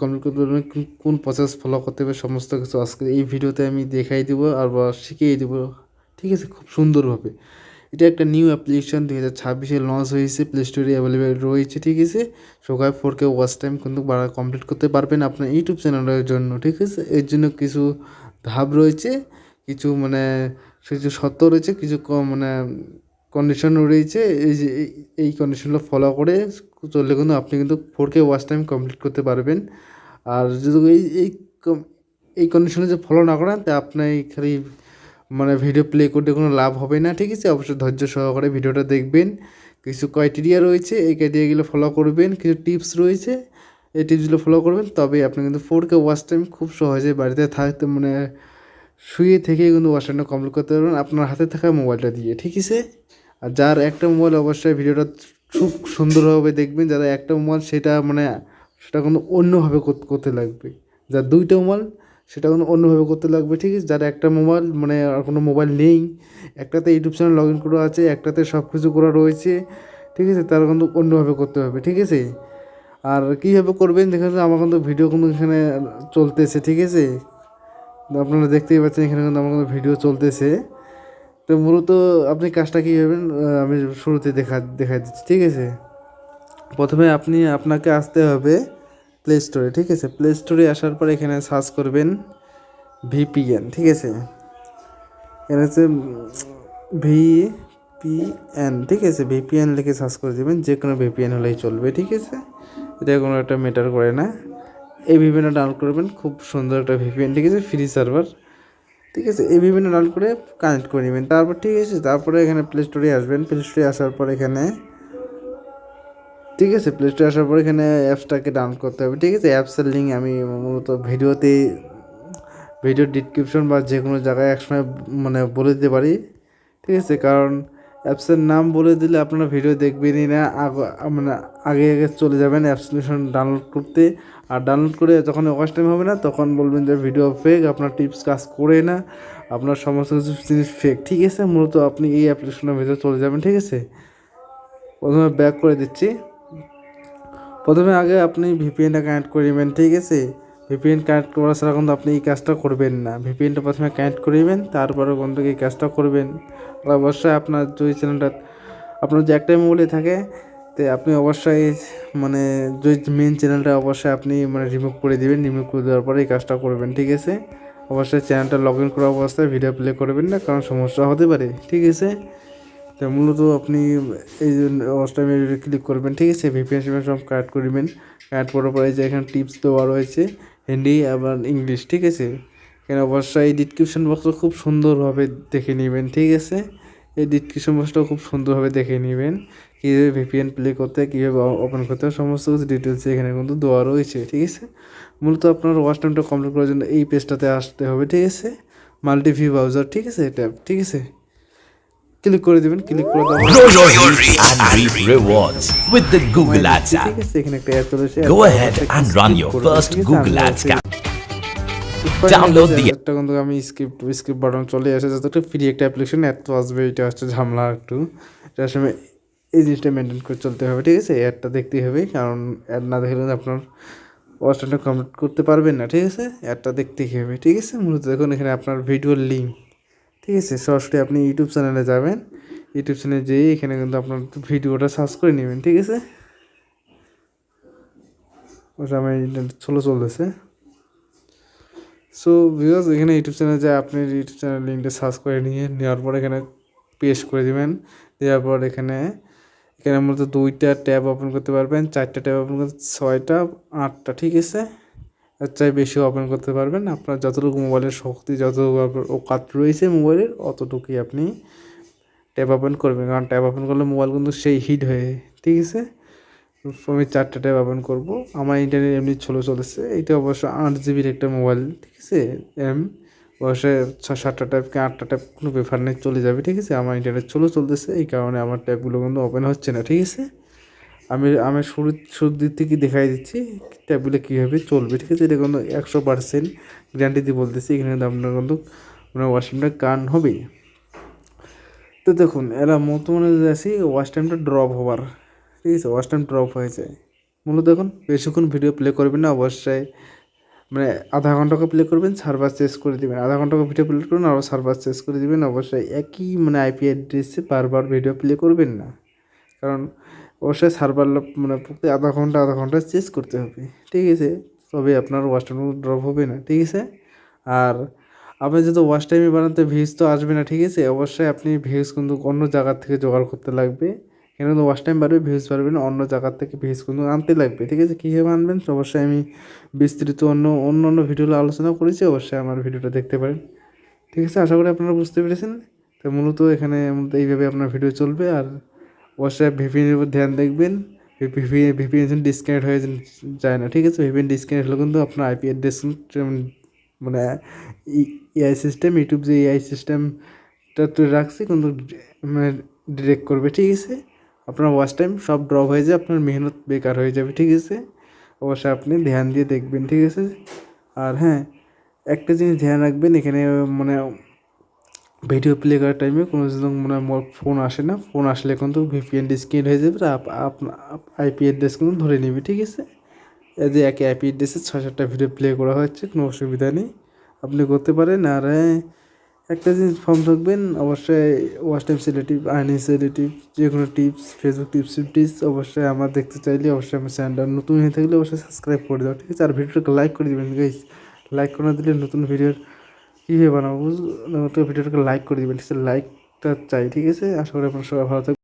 Complete করতে পারবেন, কোন প্রসেস ফলো করতে হবে সমস্ত কিছু আজকে এই ভিডিওতে আমি দেখাই দেবো আর বা শিখিয়ে দেবো, ঠিক আছে, খুব সুন্দরভাবে। এটা একটা নিউ অ্যাপ্লিকেশন 2026-এ লঞ্চ হয়েছে, প্লে স্টোরে অ্যাভেলেবেল রয়েছে, ঠিক আছে। সবাই 4K ওয়াচ টাইম কিন্তু কমপ্লিট করতে পারবেন আপনার ইউটিউব চ্যানেলের জন্য, ঠিক আছে। এর জন্য কিছু ধাপ রয়েছে, কিছু মানে কিছু শর্ত রয়েছে, কিছু মানে কন্ডিশনও রয়েছে। এই যে এই কন্ডিশনগুলো ফলো করে চললে কিন্তু আপনি কিন্তু 4K ওয়াচ টাইম কমপ্লিট করতে পারবেন। আর যদি এই কন্ডিশনে যে ফলো না করেন তা আপনি খালি মানে ভিডিও প্লে করতে কোনো লাভ হবে না, ঠিক আছে। অবশ্যই ধৈর্য সহকারে ভিডিওটা দেখবেন। কিছু ক্রাইটেরিয়া রয়েছে, এই ক্রাইটেরিয়াগুলো ফলো করবেন। কিছু টিপস রয়েছে, এই টিপসগুলো ফলো করবেন, তবে আপনি কিন্তু 4K ওয়াচ টাইম খুব সহজে বাড়িতে থাকতে মানে শুয়ে থেকে কিন্তু ওয়াচ টাইমটা কমপ্লিট করতে পারবেন আপনার হাতে থাকা মোবাইলটা দিয়ে, ঠিক আছে। আর যার একটা মোবাইল অবশ্যই ভিডিওটা খুব সুন্দরভাবে দেখবেন। যারা একটা মোবাইল সেটা মানে সেটা কিন্তু অন্যভাবে করতে লাগবে। যার দুইটা মোবাইল সেটা কিন্তু অন্যভাবে করতে লাগবে, ঠিক আছে। যার একটা মোবাইল মানে আর কোনো মোবাইল নেই, একটাতে ইউটিউব চ্যানেল লগ ইন করা আছে, একটাতে সব কিছু করা রয়েছে, ঠিক আছে, তারা কিন্তু অন্যভাবে করতে হবে, ঠিক আছে। আর কীভাবে করবেন দেখা যাচ্ছে আমার কিন্তু ভিডিও কিন্তু এখানে চলতেছে, ঠিক আছে। আপনারা দেখতেই পাচ্ছেন এখানে কিন্তু আমার কিন্তু ভিডিও চলতেছে। তো মূলত আপনি কাজটা কী করবেন আমি শুরুতে দেখাই দিচ্ছি, ঠিক আছে। প্রথমে আপনাকে আসতে হবে প্লে স্টোরে, ঠিক আছে। প্লে স্টোরে আসার পর এখানে সার্চ করবেন ভিপিএন, ঠিক আছে। এখানে হচ্ছে ভিপিএন, ঠিক আছে। ভিপিএন লিখে সার্চ করে দেবেন, যে কোনো ভিপিএন হলেই চলবে, ঠিক আছে। এটা কোনো একটা ম্যাটার করে না। এই ভিপিএনটা ডাউনলোড করবেন, খুব সুন্দর একটা ভিপিএন, ঠিক আছে, ফ্রি সার্ভার, ঠিক আছে। এই ভিপিএনটা ডাউনলোড করে কানেক্ট করে নেবেন, তারপর ঠিক আছে। তারপরে এখানে প্লে স্টোরে আসবেন, প্লে স্টোরে আসার পর এখানে, ঠিক আছে, প্লে স্টোরে আসার পর এখানে অ্যাপসটাকে ডাউনলোড করতে হবে, ঠিক আছে। অ্যাপসের লিঙ্ক আমি মূলত ভিডিও ডিসক্রিপশন বা যে কোনো জায়গায় একসময় মানে বলে দিতে পারি, ঠিক আছে। কারণ অ্যাপসের নাম বলে দিলে আপনারা ভিডিও দেখবেনই না, মানে আগে চলে যাবেন অ্যাপ্লিকেশন ডাউনলোড করতে। আর ডাউনলোড করে যখন ওয়াচ টাইম হবে না তখন বলবেন যে ভিডিও ফেক, আপনার টিপস কাজ করে না, আপনার সমস্ত কিছু জিনিস ফেক, ঠিক আছে। মূলত আপনি এই অ্যাপ্লিকেশনের ভিতরে চলে যাবেন, ঠিক আছে। প্রথমে ব্যাক করে দিচ্ছি। প্রথমে আগে আপনি ভিপিএনটা কানেক্ট করে নেবেন, ঠিক আছে। ভিপিএন কানেক্ট করা ছাড়া কিন্তু আপনি এই কাজটা করবেন না। ভিপিএনটা প্রথমে কানেক্ট করে নেবেন, তারপরে কিন্তু এই কাজটা করবেন। আর অবশ্যই আপনার যদি চ্যানেলটা আপনার যে একটাই মোবাইলে থাকে তো আপনি অবশ্যই মানে যদি মেন চ্যানেলটা অবশ্যই আপনি মানে রিমুভ করে দেবেন। রিমুভ করে দেওয়ার পরে এই কাজটা করবেন, ঠিক আছে। অবশ্যই চ্যানেলটা লগ ইন করা অবস্থায় ভিডিও প্লে করবেন না, কারণ সমস্যা হতে পারে, ঠিক আছে। তো মূলত আপনি এই যে ওয়াচ টাইমে ক্লিক করবেন, ঠিক আছে। ভিপিএন সব কানেক্ট করবেন। কানেক্ট করার পরে যে এখানে টিপস দেওয়া রয়েছে হিন্দি এবং ইংলিশ, ঠিক আছে। এখানে অবশ্যই এই ডিসক্রিপশন বক্সটা খুব সুন্দরভাবে দেখে নেবেন, ঠিক আছে। এই ডিসক্রিপশন বক্সটাও খুব সুন্দরভাবে দেখে নেবেন, কীভাবে ভিপিএন প্লে করতে হয়, কীভাবে ওপেন করতে হয়, সমস্ত কিছু ডিটেলস এখানে কিন্তু দেওয়া রয়েছে, ঠিক আছে। মূলত আপনার ওয়াচ টাইমটা কমপ্লিট করার জন্য এই পেজটাতে আসতে হবে, ঠিক আছে। মাল্টিভিউ ব্রাউজার, ঠিক আছে, ট্যাব, ঠিক আছে, ক্লিক করে দেবেন। ক্লিক করে দেওয়ার Grow your reach and reap rewards with the Google Ads ঠিক app. আছে, এখানে একটা অ্যাড চলে এসেছে। Go ahead and run your first Google Ads campaign. Download the একটা কিন্তু আমি স্ক্রিপ্ট বাটন চলে আসে, যত একটা ফ্রি একটা অ্যাপ্লিকেশন এত আসবে, এটা হচ্ছে ঝামেলা একটু। এটার সময় এই জিনিসটা মেনটেন করে চলতে হবে, ঠিক আছে। অ্যাডটা দেখতেই হবে, কারণ অ্যাড না দেখলে আপনার ওয়াচ টাইমটা কমপ্লিট করতে পারবেন না, ঠিক আছে। অ্যাডটা দেখতেই হবে, ঠিক আছে। মূলত দেখুন এখানে আপনার ভিডিওর লিঙ্ক, ঠিক আছে। সরাসরি আপনি ইউটিউব চ্যানেলে যাবেন, ইউটিউব চ্যানেলে যেয়ে এখানে কিন্তু আপনার ভিডিওটা সার্চ করে নেবেন, ঠিক আছে। ওটা আমার ইন্টারনেট স্লো চলতেছে। সো ভিউয়ার্স, এখানে ইউটিউব চ্যানেলে যায় আপনি ইউটিউব চ্যানেল লিঙ্কটা সার্চ করে নেওয়ার পর এখানে পেস্ট করে দেবেন। দেওয়ার পর এখানে মূলত 2টা ট্যাব ওপেন করতে পারবেন, 4টা ট্যাব ওপেন করতে, 6টা 8টা, ঠিক আছে। এর চাই বেশি ওপেন করতে পারবেন। আপনার যতটুকু মোবাইলের শক্তি, যতটুকু ওকাত রয়েছে মোবাইলের, অতটুকুই আপনি ট্যাব ওপেন করবেন। কারণ ট্যাব ওপেন করলে মোবাইল কিন্তু সেই হিট হয়ে, ঠিক আছে। আমি 4টা ট্যাব ওপেন করবো। আমার ইন্টারনেট এমনি চলেছে। এটা অবশ্য 8 জিবির একটা মোবাইল, ঠিক আছে। অবশ্যই 7টা ট্যাব কি 8টা ট্যাব কোনো ব্যাপার নেই, চলে যাবে, ঠিক আছে। আমার ইন্টারনেট চলতেছে, এই কারণে আমার ট্যাবগুলো কিন্তু ওপেন হচ্ছে না, ঠিক আছে। আমি শুরুর দিক থেকে দেখাই দিচ্ছি ট্যাবগুলো কীভাবে চলবে, ঠিক আছে। এটা কিন্তু 100% গ্যারান্টি দিয়ে বলতেছি, এখানে কিন্তু আপনার কিন্তু আপনার ওয়াশরুমটা কান হবে। তো দেখুন এরা বর্তমানে যদি আসি ওয়াচ টাইমটা ড্রপ হবার, ঠিক আছে, ওয়াচ টাইম ড্রপ হয়ে যায়। মূলত এখন বেশিক্ষণ ভিডিও প্লে করবেন না, অবশ্যই মানে আধা ঘন্টাকে প্লে করবেন, সার্ভার শেষ করে দেবেন, আধা ঘন্টাকে ভিডিও প্লে করবেন আবার সার্ভার শেষ করে দেবেন। অবশ্যই একই মানে আইপি অ্যাড্রেসে বারবার ভিডিও প্লে করবেন না, কারণ অবশ্যই সার্ভার মানে প্রতি আধা ঘন্টা চেঞ্জ করতে হবে, ঠিক আছে? তবে আপনার ওয়াচ টাইম ড্রপ হবে না, ঠিক আছে? আর আপনি যেহেতু ওয়াচ টাইমে বানাতে ভিউজ তো আসবে না, ঠিক আছে? অবশ্যই আপনি ভিউজ কিন্তু অন্য জায়গার থেকে জোগাড় করতে লাগবে, কেন ওয়াচ টাইম বাড়বে ভিউজ বাড়বে না, অন্য জায়গার থেকে ভিউজ কিন্তু আনতে লাগবে, ঠিক আছে? কীভাবে আনবেন অবশ্যই আমি বিস্তৃত অন্য ভিডিওতে আলোচনা করেছি, অবশ্যই আমার ভিডিওটা দেখতে পারেন, ঠিক আছে? আশা করি আপনারা বুঝতে পেরেছেন। তো মূলত এখানে এইভাবে আপনার ভিডিও চলবে। আর অবশ্যই ভিপিএনের উপর ধ্যান দেখবেন, ভিপিএন যেন ডিসকানেক্ট হয়ে যায় না, ঠিক আছে? ভিপিএন ডিসকানেক্ট হলে কিন্তু আপনার আইপি অ্যাড্রেস মানে এআই সিস্টেম, ইউটিউব যে এআই সিস্টেমটা তৈরি রাখছে কিন্তু মানে ডিরেক্ট করবে, ঠিক আছে? আপনার ওয়াচ টাইম সব ড্রপ হয়ে যায়, আপনার মেহনত বেকার হয়ে যাবে, ঠিক আছে? অবশ্যই আপনি ধ্যান দিয়ে দেখবেন, ঠিক আছে? আর হ্যাঁ, একটা জিনিস ধ্যান রাখবেন, এখানে মানে ভিডিও প্লে করার টাইমে কোনো মানে ফোন আসে না, ফোন আসলে কিন্তু ভিপিএন ডিসকানেক্ট হয়ে যাবে, আপনার আইপি অ্যাড্রেস কিন্তু ধরে নেবে, ঠিক আছে? এই যে একই আইপি অ্যাড্রেসে 6-7টা ভিডিও প্লে করা হচ্ছে, কোনো অসুবিধা নেই, আপনি করতে পারেন। আর একটা জিনিস ফর্ম থাকবেন, অবশ্যই ওয়াচ টাইম সিলেটিভ, আর্নিং সিলেটিভ, যে কোনো টিপস, ফেসবুক টিপস অবশ্যই আমার দেখতে চাইলে অবশ্যই আমার চ্যানেলটা নতুন হয়ে থাকলে অবশ্যই সাবস্ক্রাইব করে দাও, ঠিক আছে? আর ভিডিওটাকে লাইক করে দেবেন গাইস, লাইক করে না দিলে নতুন ভিডিওর কীভাবে বানাবো, নতুন ভিডিওটাকে লাইক করে দেবেন, ঠিক আছে? লাইকটা চাই, ঠিক আছে? আশা করি আপনার সবাই ভালো থাকবে।